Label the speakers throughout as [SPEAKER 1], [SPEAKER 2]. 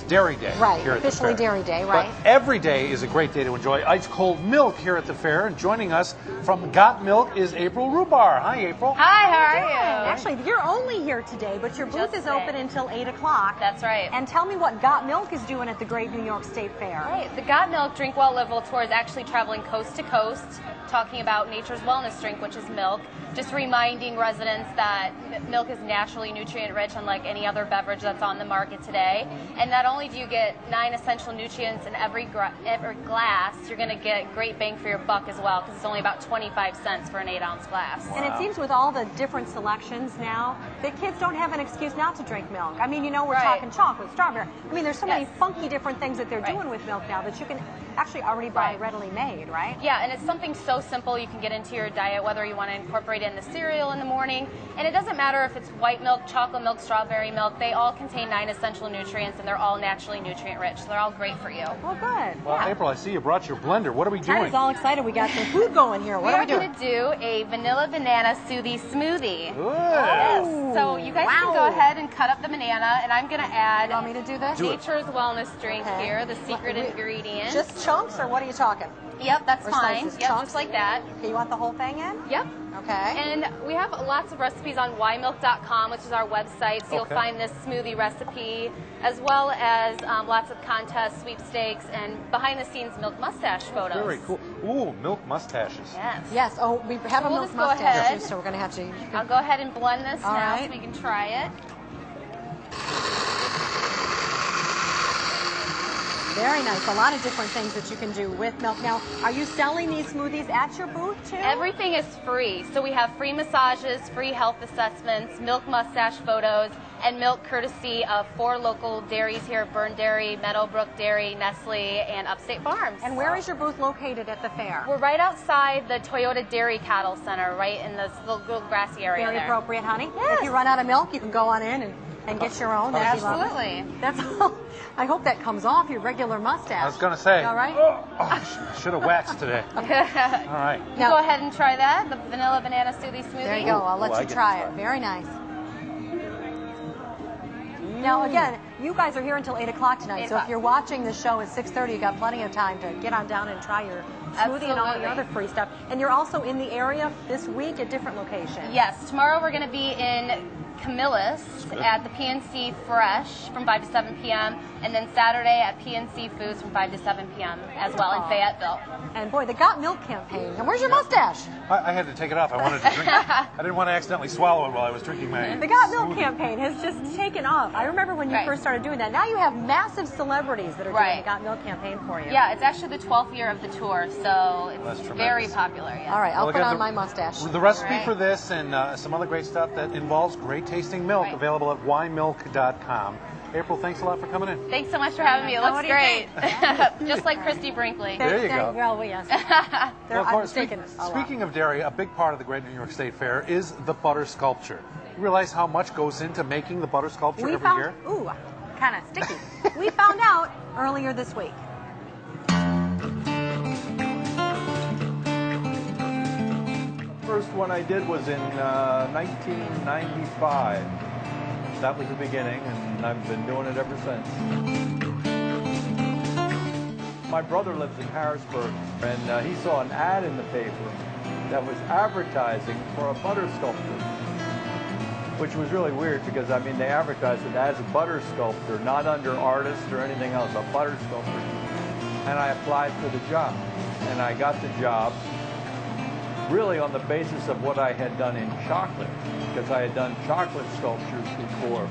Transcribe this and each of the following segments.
[SPEAKER 1] Dairy Day
[SPEAKER 2] Right,
[SPEAKER 1] here at the
[SPEAKER 2] officially
[SPEAKER 1] fair.
[SPEAKER 2] Dairy Day, right?
[SPEAKER 1] But every day is a great day to enjoy ice cold milk here at the fair. And joining us from Got Milk is April Rubar. Hi, April.
[SPEAKER 3] Hi, how are you?
[SPEAKER 2] Actually, you're only here today, but your booth is open until 8 o'clock.
[SPEAKER 3] That's right.
[SPEAKER 2] And tell me what Got Milk is doing at the Great New York State Fair.
[SPEAKER 3] Right. The Got Milk Drink Well Live Well tour is actually traveling coast to coast, talking about nature's wellness drink, which is milk. Just reminding residents that milk is naturally nutrient-rich, unlike any other beverage that's on the market today. And not only do you get 9 essential nutrients in every glass, you're going to get great bang for your buck as well, because it's only about 25 cents for an 8-ounce glass.
[SPEAKER 2] And it seems with all the different selections now, that kids don't have an excuse not to drink milk. I mean, you know, we're talking chocolate, strawberry. I mean, there's so many funky different things that they're doing with milk now that you can actually already buy readily made, right?
[SPEAKER 3] Yeah, and it's something so simple you can get into your diet, whether you want to incorporate it in the cereal in the morning. And it doesn't matter if it's white milk, chocolate milk, strawberry milk. They all contain 9 essential nutrients, and they're all naturally nutrient-rich. So they're all great for you.
[SPEAKER 2] Well, good.
[SPEAKER 1] Well, April, I see you brought your blender. What are we doing?
[SPEAKER 2] Tyler's all excited. We got some food going here. What are we doing?
[SPEAKER 3] We're going to do a vanilla banana smoothie smoothie.
[SPEAKER 1] Good.
[SPEAKER 3] Yes. So you guys can go ahead and cut up the banana, and I'm going to add
[SPEAKER 2] You want me to do this?
[SPEAKER 3] Nature's Wellness drink here, the secret ingredient.
[SPEAKER 2] Just chunks, or what are you talking?
[SPEAKER 3] Yep, that's
[SPEAKER 2] Or
[SPEAKER 3] fine.
[SPEAKER 2] slices,
[SPEAKER 3] Yep,
[SPEAKER 2] chunks?
[SPEAKER 3] just like that.
[SPEAKER 2] Okay, you want the whole thing in?
[SPEAKER 3] Yep.
[SPEAKER 2] Okay.
[SPEAKER 3] And we have lots of recipes on ymilk.com, which is our website, so you'll find this smoothie recipe, as well as lots of contests, sweepstakes, and behind-the-scenes milk mustache photos.
[SPEAKER 1] Very cool. Ooh, milk mustaches.
[SPEAKER 3] Yes.
[SPEAKER 2] Yes. Oh, we have a
[SPEAKER 3] we'll
[SPEAKER 2] milk
[SPEAKER 3] just go
[SPEAKER 2] mustache,
[SPEAKER 3] ahead.
[SPEAKER 2] so we're going to have to...
[SPEAKER 3] I'll go ahead and blend this
[SPEAKER 2] All
[SPEAKER 3] now
[SPEAKER 2] right.
[SPEAKER 3] so we can try it.
[SPEAKER 2] Very nice. A lot of different things that you can do with milk. Now, are you selling these smoothies at your booth, too?
[SPEAKER 3] Everything is free. So we have free massages, free health assessments, milk mustache photos, and milk courtesy of 4 local dairies here, Burn Dairy, Meadowbrook Dairy, Nestle, and Upstate Farms.
[SPEAKER 2] And where is your booth located at the fair?
[SPEAKER 3] We're right outside the Toyota Dairy Cattle Center, right in this little grassy area
[SPEAKER 2] Very
[SPEAKER 3] there.
[SPEAKER 2] appropriate, honey.
[SPEAKER 3] Yes.
[SPEAKER 2] If you run out of milk, you can go on in and get your own. That'd be lovely.
[SPEAKER 3] Absolutely.
[SPEAKER 2] That's all. I hope that comes off your regular mustache.
[SPEAKER 1] I was going to say.
[SPEAKER 2] All right?
[SPEAKER 1] Should have waxed today. All right.
[SPEAKER 3] You go ahead and try that, the vanilla banana smoothie smoothie.
[SPEAKER 2] There you go. I'll let you try it. Very nice. Now, again, you guys are here until 8 o'clock tonight, so if you're watching the show at 6:30, you've got plenty of time to get on down and try your smoothie and all your other free stuff. And you're also in the area this week at different locations.
[SPEAKER 3] Yes, tomorrow we're going to be in Camillus at the PNC Fresh from 5 to 7 p.m. and then Saturday at PNC Foods from 5 to 7 p.m. as well in Fayetteville.
[SPEAKER 2] And boy, the Got Milk campaign. And where's your mustache?
[SPEAKER 1] I had to take it off. I wanted to drink it. I didn't want to accidentally swallow it while I was drinking my
[SPEAKER 2] The Got Milk
[SPEAKER 1] smoothie.
[SPEAKER 2] campaign has just taken off. I remember when you first started doing that. Now you have massive celebrities that are doing the Got Milk campaign for you.
[SPEAKER 3] Yeah, it's actually the 12th year of the tour, so it's
[SPEAKER 1] tremendous.
[SPEAKER 3] very popular. Yes.
[SPEAKER 2] All right, I'll put
[SPEAKER 1] again,
[SPEAKER 2] on my mustache.
[SPEAKER 1] The recipe for this and some other great stuff that involves great tasting milk available at ymilk.com. April, thanks a lot for coming in.
[SPEAKER 3] Thanks so much for having me. It looks great. Just like Christy Brinkley.
[SPEAKER 1] There you go.
[SPEAKER 2] Well, yes.
[SPEAKER 1] Well, of course, speaking of dairy, a big part of the Great New York State Fair is the butter sculpture. You realize how much goes into making the butter sculpture every year?
[SPEAKER 2] Ooh, kind of sticky. We found out earlier this week.
[SPEAKER 4] First one I did was in 1995. That was the beginning, and I've been doing it ever since. My brother lives in Harrisburg, and he saw an ad in the paper that was advertising for a butter sculptor, which was really weird because, I mean, they advertised it as a butter sculptor, not under artist or anything else, a butter sculptor. And I applied for the job, and I got the job really on the basis of what I had done in chocolate, because I had done chocolate sculptures before.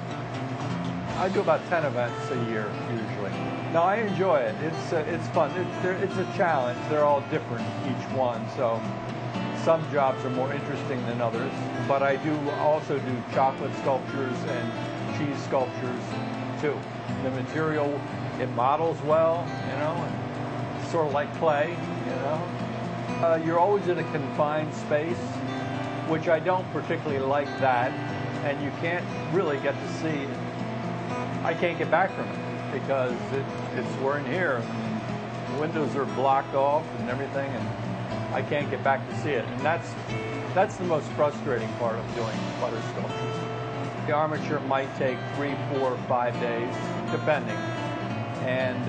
[SPEAKER 4] I do about 10 events a year, usually. No, I enjoy it. It's fun. It's a challenge. They're all different, each one, so some jobs are more interesting than others, but I do also do chocolate sculptures and cheese sculptures, too. The material, it models well, you know, and it's sort of like clay, you know. You're always in a confined space, which I don't particularly like that, and you can't really get to see it. I can't get back from it because we're in here, and the windows are blocked off and everything, and I can't get back to see it. And that's the most frustrating part of doing butter sculptures. The armature might take 3, 4, 5 days, depending. and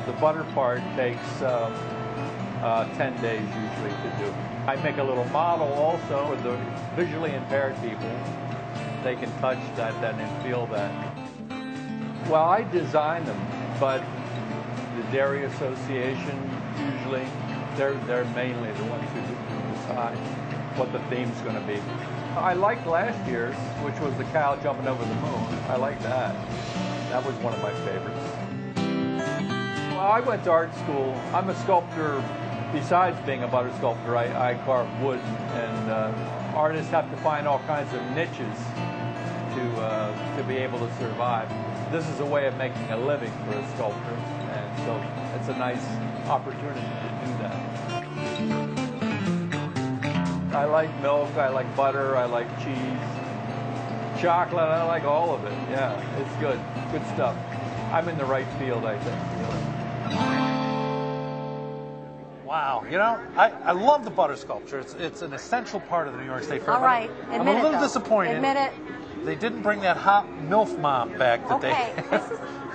[SPEAKER 4] the butter part takes 10 days usually to do. I make a little model also for the visually impaired people. They can touch that then and feel that. Well, I design them, but the Dairy Association usually, they're mainly the ones who decide what the theme's going to be. I liked last year's, which was the cow jumping over the moon. I like that. That was one of my favorites. Well, I went to art school. I'm a sculptor. Besides being a butter sculptor, I carve wood, and artists have to find all kinds of niches to be able to survive. This is a way of making a living for a sculptor, and so it's a nice opportunity to do that. I like milk, I like butter, I like cheese, chocolate, I like all of it. Yeah, it's good. Good stuff. I'm in the right field, I think.
[SPEAKER 1] Wow, you know, I love the butter sculpture. It's an essential part of the New York State Fair.
[SPEAKER 2] All right,
[SPEAKER 1] I'm a little disappointed.
[SPEAKER 2] Admit it.
[SPEAKER 1] They didn't bring that hot MILF mom back that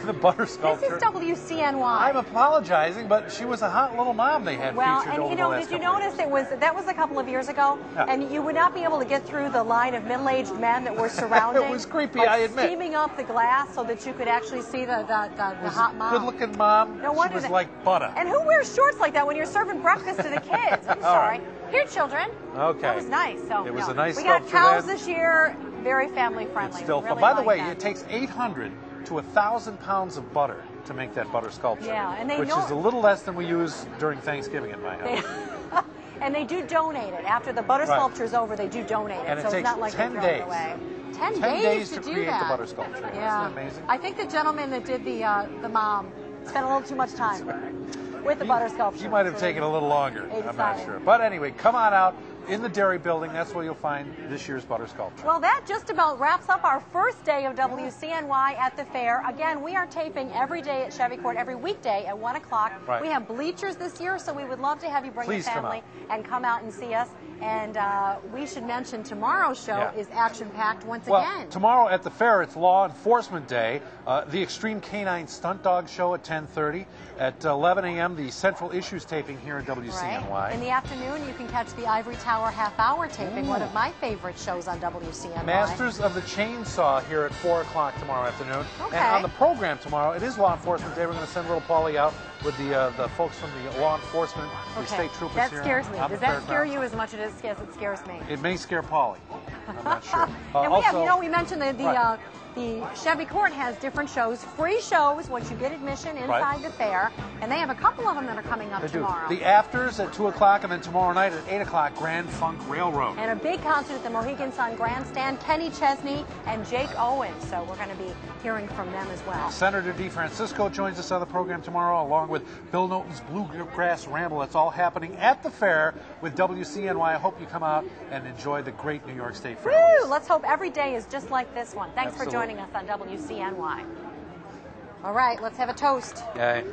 [SPEAKER 1] the butter sculpture.
[SPEAKER 2] This is WCNY.
[SPEAKER 1] I'm apologizing, but she was a hot little mom they had featured over the last
[SPEAKER 2] did you notice that was a couple of years ago, and you would not be able to get through the line of middle-aged men that were surrounding.
[SPEAKER 1] It was creepy,
[SPEAKER 2] like,
[SPEAKER 1] I admit.
[SPEAKER 2] Steaming up the glass so that you could actually see the hot mom.
[SPEAKER 1] Good-looking mom.
[SPEAKER 2] No wonder
[SPEAKER 1] she was like butter.
[SPEAKER 2] And who wears shorts like that when you're serving breakfast to the kids? I'm sorry.
[SPEAKER 1] Right.
[SPEAKER 2] Here, children.
[SPEAKER 1] Okay.
[SPEAKER 2] That was nice. So
[SPEAKER 1] it was a nice
[SPEAKER 2] We got
[SPEAKER 1] sculpture
[SPEAKER 2] cows
[SPEAKER 1] then.
[SPEAKER 2] this year. Very family friendly.
[SPEAKER 1] It's still fun. By the way, it takes 800 to 1,000 pounds of butter to make that butter sculpture.
[SPEAKER 2] Yeah, and
[SPEAKER 1] which is a little less than we use during Thanksgiving in my house.
[SPEAKER 2] And they do donate it. After the butter sculpture is over, they do donate it.
[SPEAKER 1] And it
[SPEAKER 2] so
[SPEAKER 1] takes
[SPEAKER 2] it's not like
[SPEAKER 1] 10
[SPEAKER 2] they throw
[SPEAKER 1] days.
[SPEAKER 2] it away. 10
[SPEAKER 1] days
[SPEAKER 2] to do
[SPEAKER 1] create
[SPEAKER 2] that.
[SPEAKER 1] the butter sculpture.
[SPEAKER 2] Yeah.
[SPEAKER 1] Isn't that amazing?
[SPEAKER 2] I think the gentleman that did the mom spent a little too much time with the butter sculpture.
[SPEAKER 1] He might have taken a little longer. I'm not
[SPEAKER 2] decided.
[SPEAKER 1] sure. But anyway, come on out in the Dairy Building. That's where you'll find this year's butter sculpture.
[SPEAKER 2] Well, that just about wraps up our first day of WCNY at the fair. Again, we are taping every day at Chevy Court, every weekday at 1 o'clock.
[SPEAKER 1] Right.
[SPEAKER 2] We have bleachers this year, so we would love to have you bring your family and come out and see us. And we should mention tomorrow's show is action-packed once again.
[SPEAKER 1] Tomorrow at the fair, it's Law Enforcement Day. The Extreme Canine Stunt Dog Show at 10:30. At 11 a.m., the Central Issues taping here at WCNY.
[SPEAKER 2] Right. In the afternoon, you can catch the Ivory Tower half-hour taping, one of my favorite shows on WCNY.
[SPEAKER 1] Masters of the Chainsaw here at 4 o'clock tomorrow afternoon.
[SPEAKER 2] Okay.
[SPEAKER 1] And on the program tomorrow, it is Law Enforcement Day. We're going to send little Paulie out with the folks from the law enforcement, the state troopers
[SPEAKER 2] that
[SPEAKER 1] here.
[SPEAKER 2] Scares me. Does that scare you as much as it scares me?
[SPEAKER 1] It may scare Paulie. I'm not sure.
[SPEAKER 2] And we have, we mentioned the
[SPEAKER 1] Right.
[SPEAKER 2] The Chevy Court has different shows, free shows once you get admission inside the fair, and they have a couple of them that are coming up tomorrow.
[SPEAKER 1] The afters at 2 o'clock, and then tomorrow night at 8 o'clock, Grand Funk Railroad.
[SPEAKER 2] And a big concert at the Mohegan Sun Grandstand, Kenny Chesney and Jake Owens, so we're going to be hearing from them as well.
[SPEAKER 1] Senator DeFrancisco joins us on the program tomorrow, along with Bill Noten's Bluegrass Ramble. It's all happening at the fair with WCNY. I hope you come out and enjoy the great New York State Fair.
[SPEAKER 2] Woo! Let's hope every day is just like this one. Thanks for joining us on WCNY. All right, let's have a toast.
[SPEAKER 1] Okay.